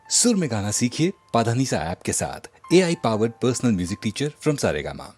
सुर में गाना सीखिए पाधानीसा ऐप के साथ। AI powered personal music teacher from Saregama.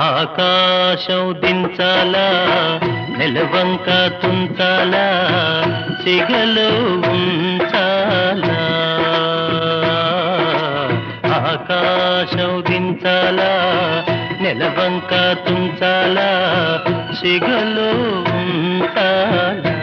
ఆకాశం దించాలా నెలవంక తుంచాలా సిగలో ఉంచాలా ఆకాశం దించాలా నెలవంక తుంచాలా సిగలో ఉంచాలా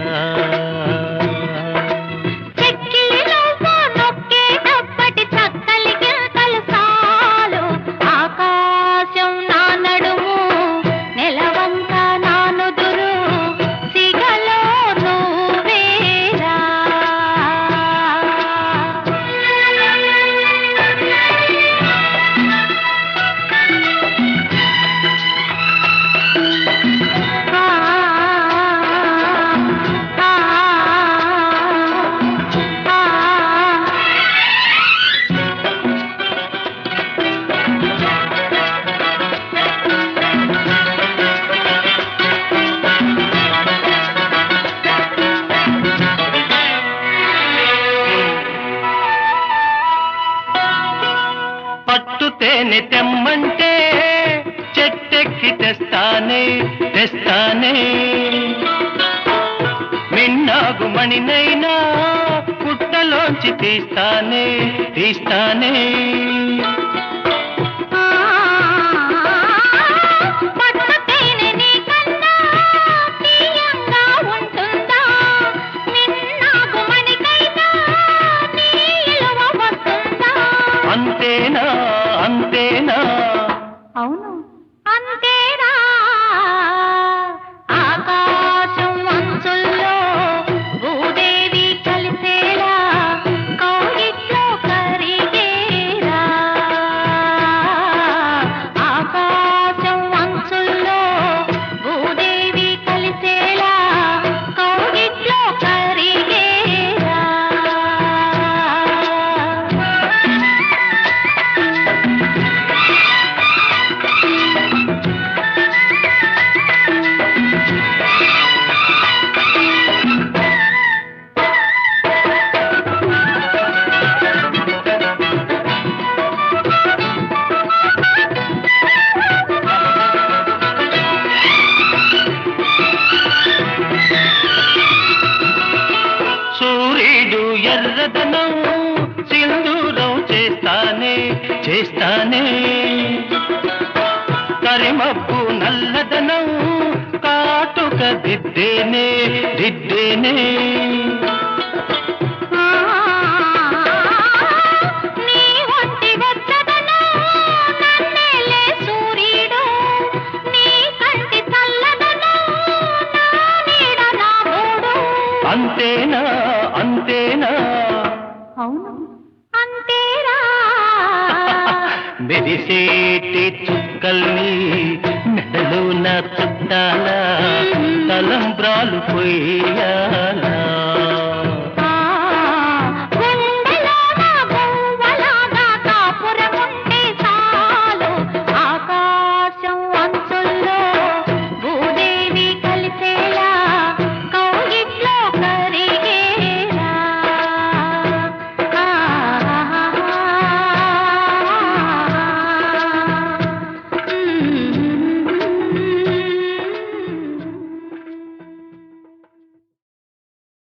పట్టుతేనె తెమ్మంటే చెట్టెక్కి తెస్తానే తెస్తానే మిన్నాగు మణినైనా పుట్టలోంచి తీస్తానే తీస్తానే అంతేనా అంతేనా అవును అంతేరా ఆకాశం అంచుల్లో భూదేవి కలిసేలా కౌగిట్లో కరిగేరా ఆకాశం అంచుల్లో భూదేవి కలిసేలా కౌగిట్లో కరిగేరా సూర్యుడు ఎర్రదనం సింధూరం చేస్తానే చేస్తానే కరిమబ్బు నల్లదనం కాటుక దిద్దేనే దిద్దేనే నీ ఒంటి వెచ్చదనం నన్నేలే సూర్యుడు నీ కంటి చల్లదనం నా నీడ నా మూడు అంతేనా అంతేనా అవును అంతేరా మెరిసేటి చుక్కల్ని మెడలో నా చుట్టాలా తలంబ్రాలు పోయాలా